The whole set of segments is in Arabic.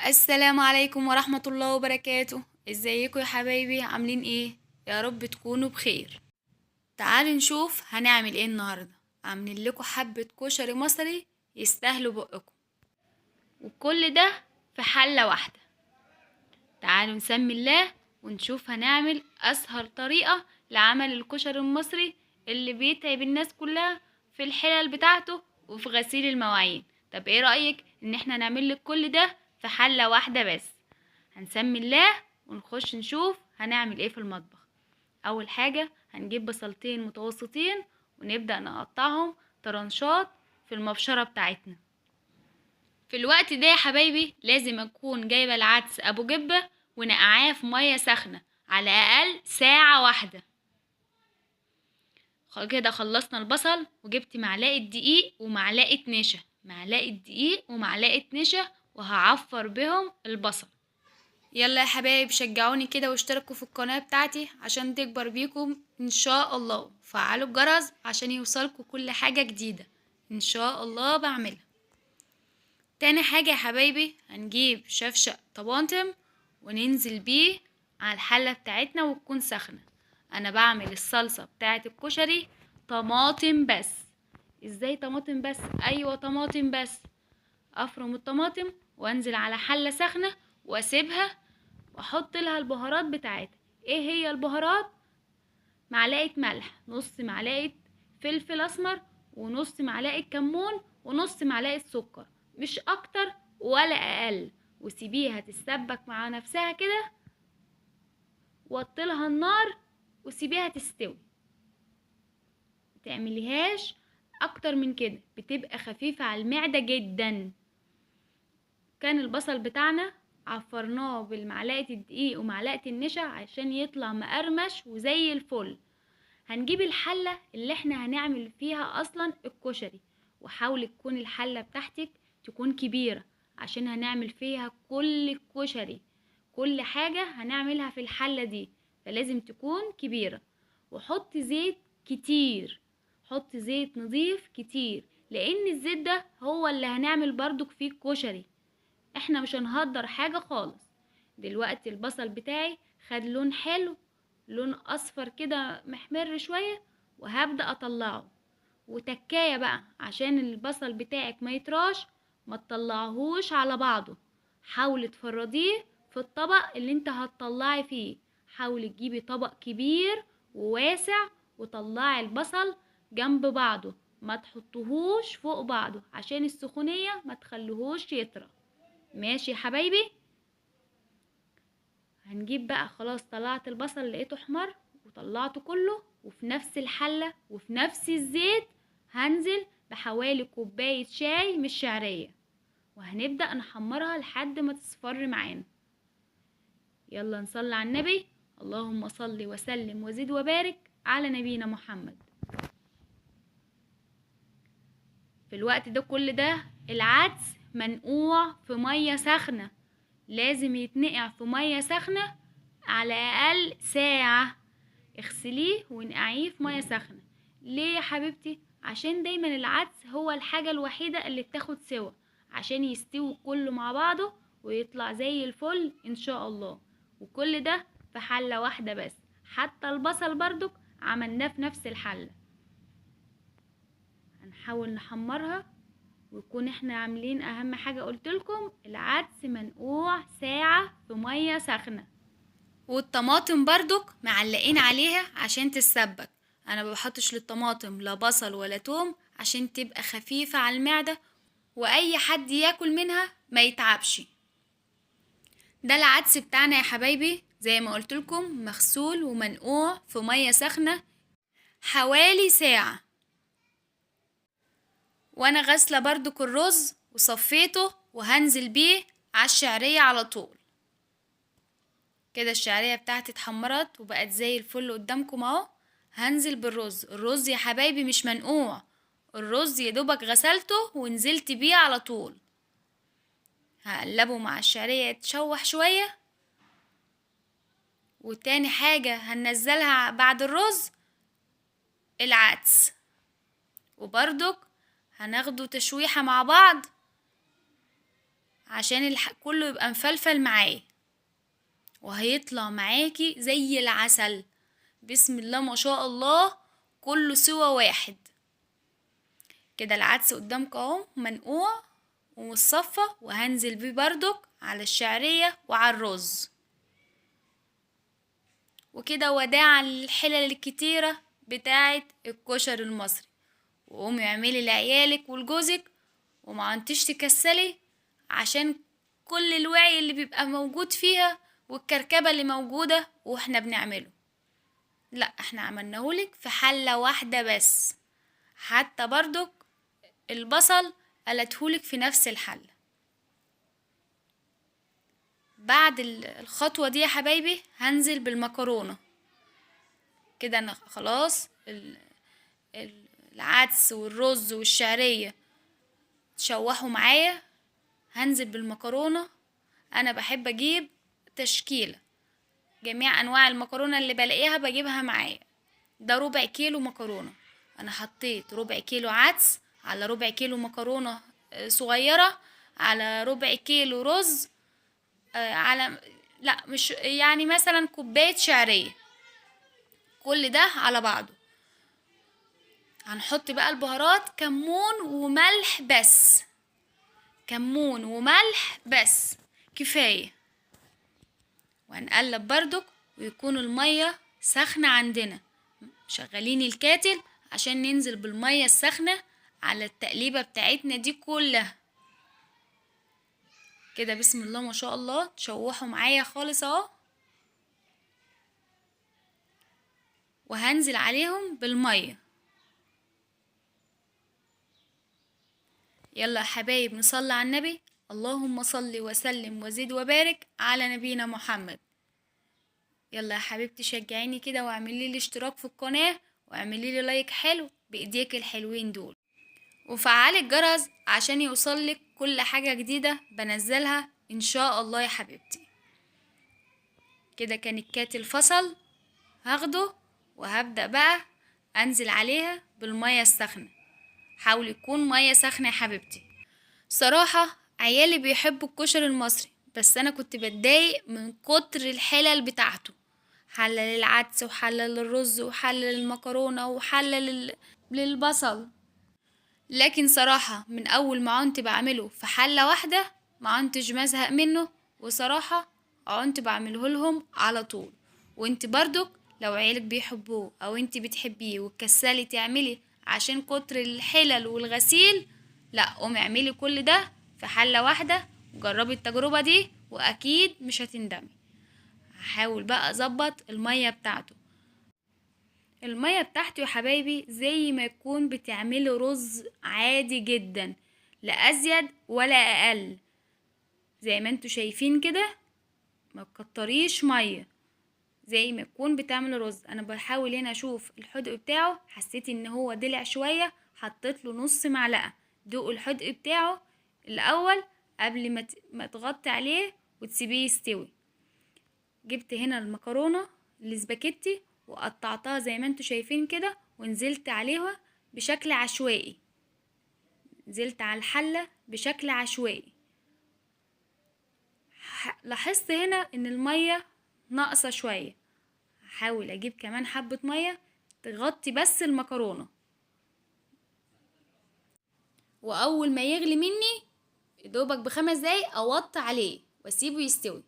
السلام عليكم ورحمة الله وبركاته. ازيكم يا حبايبي؟ عاملين ايه؟ يا رب تكونوا بخير. تعالوا نشوف هنعمل ايه النهاردة. عاملين لكم حبة كشري مصري يستاهلوا بقكم، وكل ده في حلة واحدة. تعالوا نسمي الله ونشوف هنعمل اسهل طريقة لعمل الكشري المصري اللي بيتعب الناس كلها في الحلل بتاعته وفي غسيل المواعين. طب ايه رأيك ان احنا نعمل لك كل ده في حلة واحدة بس؟ هنسمي الله ونخش نشوف هنعمل ايه في المطبخ. اول حاجة هنجيب بصلتين متوسطين ونبدأ نقطعهم طرنشات في المبشرة بتاعتنا. في الوقت ده يا حبايبي لازم اكون جايبة العدس ابو جبة ونقعاه في مية سخنة على اقل ساعة واحدة. كده خلصنا البصل، وجبت معلقة دقيق ومعلقة نشا، معلقة دقيق ومعلقة نشا، وهعفر بهم البصل. يلا يا حبايب شجعوني كده واشتركوا في القناة بتاعتي عشان تكبر بيكم ان شاء الله، وفعلوا الجرس عشان يوصلكوا كل حاجة جديدة ان شاء الله بعملها. تاني حاجة يا حبايبي هنجيب شفشق طماطم وننزل بيه على الحلة بتاعتنا وتكون سخنة. انا بعمل الصلصة بتاعت الكشري طماطم بس. ازاي طماطم بس؟ ايوه طماطم بس. افرم الطماطم وانزل على حلة سخنة واسيبها واحط لها البهارات بتاعتها. ايه هي البهارات؟ معلقة ملح، نص معلقة فلفل اسمر، ونص معلقة كمون، ونص معلقة سكر، مش اكتر ولا اقل. وسيبيها تتسبك مع نفسها كده، وطلها النار وسيبيها تستوي. متعمليهاش اكتر من كده، بتبقى خفيفة على المعدة جدا. كان البصل بتاعنا عفرناه بالمعلقة الدقيق ومعلقة النشا عشان يطلع مقرمش وزي الفل. هنجيب الحلة اللي احنا هنعمل فيها اصلا الكشري، وحاول تكون الحلة بتاعتك تكون كبيرة عشان هنعمل فيها كل الكشري. كل حاجة هنعملها في الحلة دي فلازم تكون كبيرة. وحط زيت كتير، حط زيت نظيف كتير، لان الزيت ده هو اللي هنعمل برضك فيه الكشري. احنا مش هنهدر حاجة خالص. دلوقتي البصل بتاعي خد لون حلو، لون اصفر كده محمر شوية، وهبدأ اطلعه. وتكاية بقى عشان البصل بتاعك ما يطراش، ما تطلعهوش على بعضه. حاول تفرديه في الطبق اللي انت هتطلعي فيه. حاول تجيبي طبق كبير وواسع وطلعي البصل جنب بعضه، ما تحطوهوش فوق بعضه عشان السخونية ما تخليهوش يطرى. ماشي يا حبايبي؟ هنجيب بقى، خلاص طلعت البصل لقيته احمر وطلعته كله، وفي نفس الحلة وفي نفس الزيت هنزل بحوالي كوباية شاي مش شعرية، وهنبدأ نحمرها لحد ما تصفر معانا. يلا نصلي على النبي. اللهم صل وسلم وزد وبارك على نبينا محمد. في الوقت ده كل ده العدس منقوع في مية سخنة، لازم يتنقع في مية سخنة على اقل ساعة. اغسليه ونقعيه في مية سخنة. ليه يا حبيبتي؟ عشان دايما العدس هو الحاجة الوحيدة اللي بتاخد سوا عشان يستوي كله مع بعضه ويطلع زي الفل ان شاء الله. وكل ده في حلة واحدة بس، حتى البصل برضك عملناه في نفس الحلة. هنحاول نحمرها ويكون احنا عاملين اهم حاجة قلتلكم، العدس منقوع ساعة في مية سخنة. والطماطم برضك معلقين عليها عشان تتسبك. انا ما بحطش للطماطم لا بصل ولا توم عشان تبقى خفيفة على المعدة واي حد ياكل منها ما يتعبش. ده العدس بتاعنا يا حبايبي زي ما قلتلكم، مغسول ومنقوع في مية سخنة حوالي ساعة. وانا غاسلة برضك الرز وصفيته وهنزل بيه على الشعرية على طول. كده الشعرية بتاعتي اتحمرت وبقت زي الفل قدامكم اهو. هنزل بالرز. الرز يا حبايبي مش منقوع، الرز يا دوبك غسلته ونزلت بيه على طول. هقلبه مع الشعرية يتشوح شوية. وتاني حاجة هننزلها بعد الرز العدس، وبرضك هناخده تشويحة مع بعض عشان كله يبقى مفلفل معاه، وهيطلع معاكي زي العسل. بسم الله ما شاء الله، كله سوا واحد. كده العدس قدامك اهو منقوع ومتصفى، وهنزل بيه بردك على الشعرية وعلى الرز. وكده وداعا للحلل الكتيرة بتاعة الكشري المصري. وقومي اعملي لعيالك ولجوزك، وما انتش تكسلي، عشان كل الوعي اللي بيبقى موجود فيها والكركبة اللي موجودة واحنا بنعمله. لا، احنا عملناهولك في حلة واحدة بس، حتى برضك البصل قلتهولك في نفس الحلة. بعد الخطوة دي يا حبايبي هنزل بالمكرونة. كده انا خلاص العدس والرز والشعرية تشوحوا معايا. هنزل بالمكرونة. انا بحب اجيب تشكيلة، جميع انواع المكرونة اللي بلاقيها بجيبها معايا. ده ربع كيلو مكرونة. انا حطيت ربع كيلو عدس على ربع كيلو مكرونة صغيرة، على ربع كيلو رز، على لا مش يعني مثلا كوباية شعرية. كل ده على بعضه. هنحط بقى البهارات، كمون وملح بس. كمون وملح بس كفاية. وهنقلب بردك، ويكون المية سخنة عندنا. شغالين الكاتل عشان ننزل بالمية السخنة على التقليبة بتاعتنا دي كلها. كده بسم الله ما شاء الله تشوحوا معايا خالص اهو. وهنزل عليهم بالمية. يلا يا حبايب نصلي على النبي. اللهم صل وسلم وزد وبارك على نبينا محمد. يلا يا حبيبتي شجعيني كده، واعملي لي اشتراك في القناة، واعملي لي لايك حلو بايديك الحلوين دول، وفعلي الجرس عشان يوصلك كل حاجة جديدة بنزلها ان شاء الله يا حبيبتي. كده كان الكاتل فصل. هاخده وهبدأ بقى انزل عليها بالمية السخنة. حاول يكون مية سخنة يا حبيبتي. صراحة عيالي بيحبوا الكشري المصري، بس انا كنت بتضايق من كتر الحلل بتاعته. حلل العدس وحلل الرز وحلل المكرونة وحلل للبصل. لكن صراحة من اول ما عنت بعمله في حلة واحدة ما عنتش مزهق منه، وصراحة عنت بعمله لهم على طول. وانت برضك لو عيالك بيحبوه او انت بتحبيه وتكسلي تعملي عشان كتر الحلل والغسيل، لا قومي اعملي كل ده في حلة واحدة. جربي التجربة دي واكيد مش هتندمي. هحاول بقى اظبط المية بتاعته. المية بتاعته يا حبايبي زي ما يكون بتعملي رز عادي جدا، لا ازيد ولا اقل. زي ما انتوا شايفين كده، ما تكتريش مية، زي ما يكون بتعمل رز. انا بحاول هنا اشوف الحدق بتاعه، حسيت ان هو دلع شوية، حطيت له نص معلقة. دوق الحدق بتاعه الاول قبل ما تغطي عليه وتسيبيه يستوي. جبت هنا المكرونة الاسباجيتي وقطعتها زي ما انتوا شايفين كده، ونزلت عليها بشكل عشوائي. نزلت على الحلة بشكل عشوائي. لاحظت هنا ان المية ناقصة شوية. هحاول اجيب كمان حبة مية تغطي بس المكرونة. واول ما يغلي مني دوبك ب5 دقايق اوطي عليه واسيبه يستوي.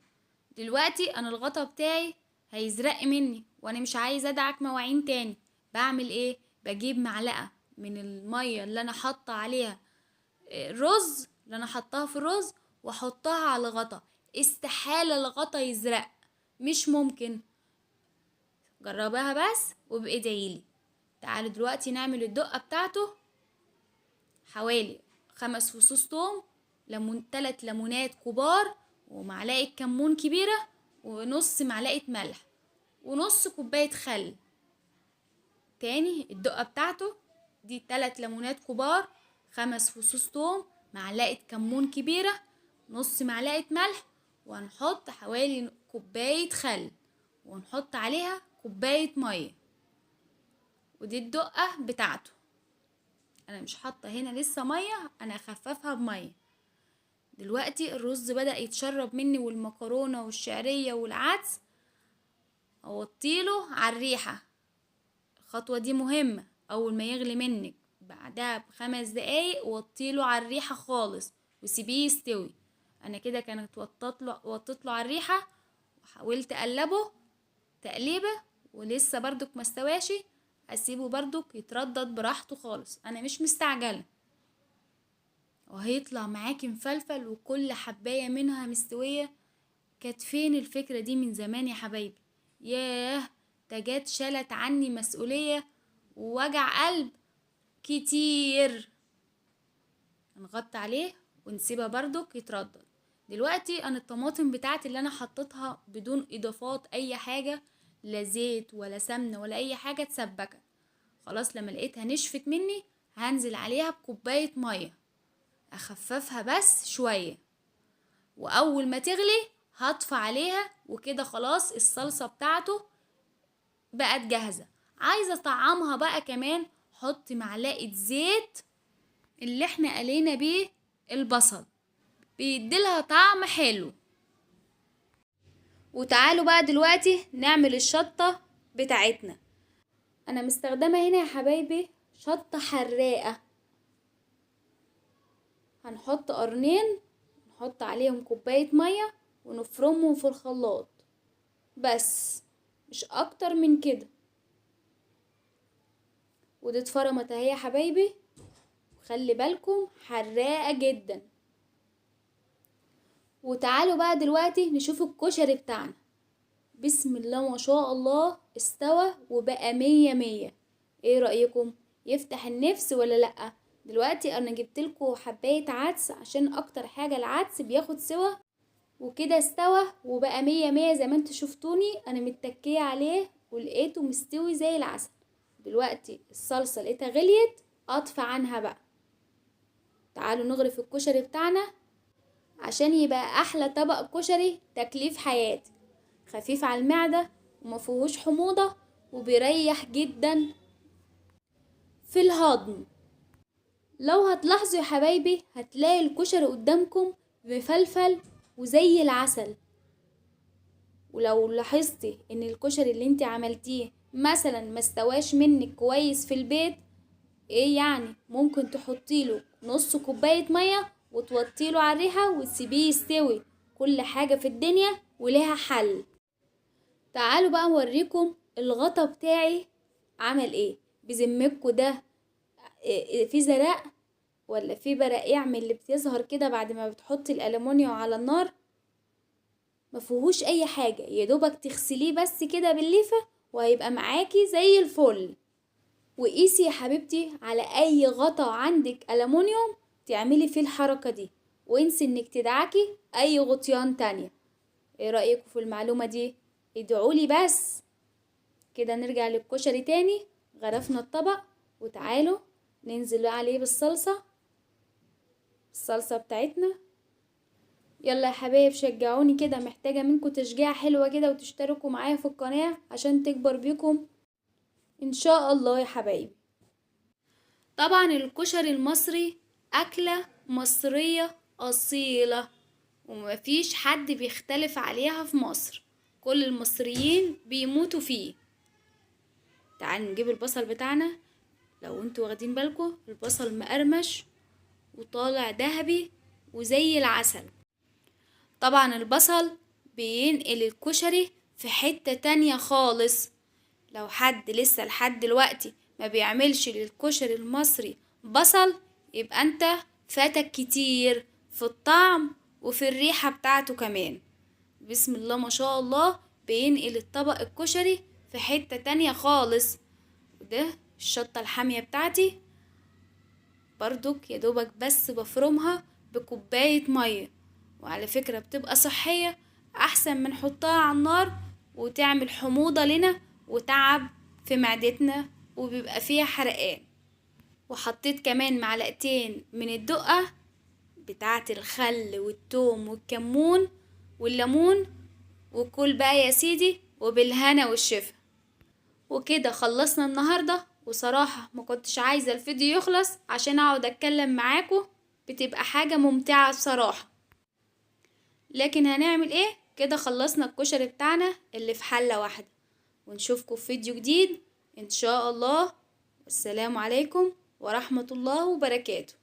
دلوقتي انا الغطا بتاعي هيزرق مني وانا مش عايزه ادعك مواعين تاني. بعمل ايه؟ بجيب معلقه من الميه اللي انا حاطه عليها الرز، اللي انا حطاها في الرز، واحطها على الغطا. استحاله الغطا يزرق، مش ممكن. جربها بس وبادعيلي. تعالوا دلوقتي نعمل الدقه بتاعته. حوالي 5 فصوص توم، 3 ليمونات كبار، ومعلقة كمون كبيرة، ونص معلقة ملح، ونص كوباية خل. تاني الدقة بتاعته دي 3 ليمونات كبار، 5 فصوص توم، معلقة كمون كبيرة، نص معلقة ملح، وهنحط حوالي كوباية خل، ونحط عليها كوباية مية. ودي الدقة بتاعته. انا مش حاطة هنا لسه مية، انا هخففها بمية. دلوقتي الرز بدأ يتشرب مني والمكرونة والشعرية والعدس، اوطيله على الريحة. الخطوة دي مهمة. اول ما يغلي منك بعدها ب5 دقايق وطيله على الريحة خالص وسيبيه يستوي. انا كده كانت وطيت له على الريحة وحاولت اقلبه تقليبه ولسه بردك مستواشي. هسيبه بردك يتردد براحته خالص، انا مش مستعجلة. وهيطلع معاكي مفلفل وكل حباية منها مستوية. كانت فين الفكرة دي من زمان يا حبايبي؟ ياه، ده جت شالت عني مسؤولية ووجع قلب كتير. نغطي عليه ونسيبها بردك يتردد. دلوقتي انا الطماطم بتاعتي اللي انا حطيتها بدون اضافات اي حاجة، لا زيت ولا سمنة ولا اي حاجة، اتسبكت خلاص. لما لقيتها نشفت مني هنزل عليها بكوباية مية اخففها بس شوية، واول ما تغلي هطفي عليها. وكده خلاص الصلصة بتاعته بقت جاهزة. عايزة اطعمها بقى كمان، حط معلقة زيت اللي احنا قلينا بيه البصل، بيديلها طعم حلو. وتعالوا بقى دلوقتي نعمل الشطة بتاعتنا. انا مستخدمة هنا يا حبايبي شطة حراقة. هنحط قرنين، نحط عليهم كوباية مية ونفرمهم في الخلاط بس، مش اكتر من كده. ودي اتفرمت اهي يا حبايبي، خلي بالكم حراقة جدا. وتعالوا بقى دلوقتي نشوف الكشري بتاعنا. بسم الله ما شاء الله استوى وبقى 100 100. ايه رأيكم؟ يفتح النفس ولا لأ؟ دلوقتي انا جبتلكوا حباية عدس عشان اكتر حاجة العدس بياخد سوا. وكده استوى وبقى 100 100 زي ما انتوا شفتوني. انا متكية عليه ولقيته مستوي زي العسل. دلوقتي الصلصة لقيتها غليت، اطفى عنها بقى. تعالوا نغرف الكشري بتاعنا عشان يبقى احلى طبق كشري تكليف حياتي. خفيف على المعدة ومفيهوش حموضة وبيريح جدا في الهضم. لو هتلاحظوا يا حبايبي هتلاقي الكشري قدامكم مفلفل وزي العسل. ولو لاحظتي ان الكشري اللي انت عملتيه مثلا ما استواش منك كويس في البيت، ايه يعني؟ ممكن تحطيله نص كوباية مية وتوطيله على الريحة وتسيبيه يستوي. كل حاجة في الدنيا وليها حل. تعالوا بقى اوريكم الغطا بتاعي عمل ايه. بذمتكوا ده في زرق ولا في برقيع من اللي بتظهر كده بعد ما بتحطي الالومنيوم على النار؟ مفيهوش اي حاجة، يا دوبك تغسليه بس كده بالليفة وهيبقى معاكي زي الفل. وقيسي يا حبيبتي على اي غطا عندك ألمونيوم تعملي فيه الحركة دي، وانسي انك تدعكي اي غطيان تانية. ايه رأيكم في المعلومة دي؟ ادعولي بس. كده نرجع للكشري تاني. غرفنا الطبق وتعالوا ننزل عليه بالصلصة. الصلصة بتاعتنا. يلا يا حبايب شجعوني كده، محتاجة منكم تشجيع حلوة كده، وتشتركوا معايا في القناة عشان تكبر بيكم ان شاء الله يا حبايبي. طبعا الكشري المصري أكلة مصرية أصيلة ومفيش حد بيختلف عليها في مصر. كل المصريين بيموتوا فيه. تعالوا نجيب البصل بتاعنا. لو انتوا واخدين بالكم البصل مقرمش وطالع ذهبي وزي العسل. طبعا البصل بينقل الكشري في حتة تانية خالص. لو حد لسه لحد دلوقتي ما بيعملش للكشري المصري بصل، يبقى انت فاتك كتير في الطعم وفي الريحة بتاعته كمان. بسم الله ما شاء الله بينقل الطبق الكشري في حتة تانية خالص. وده الشطة الحامية بتاعتي برضك يا دوبك بس بفرمها بكوباية مية. وعلى فكرة بتبقى صحية احسن من نحطها على النار وتعمل حموضة لنا وتعب في معدتنا وبيبقى فيها حرقان. وحطيت كمان معلقتين من الدقة بتاعة الخل والثوم والكمون والليمون. وكل بقى يا سيدي وبالهنا والشفا. وكده خلصنا النهاردة. وصراحة ما كنتش عايزة الفيديو يخلص عشان اقعد اتكلم معاكم، بتبقى حاجة ممتعة بصراحة. لكن هنعمل ايه؟ كده خلصنا الكشري بتاعنا اللي في حلة واحدة. ونشوفكم في فيديو جديد ان شاء الله. والسلام عليكم ورحمة الله وبركاته.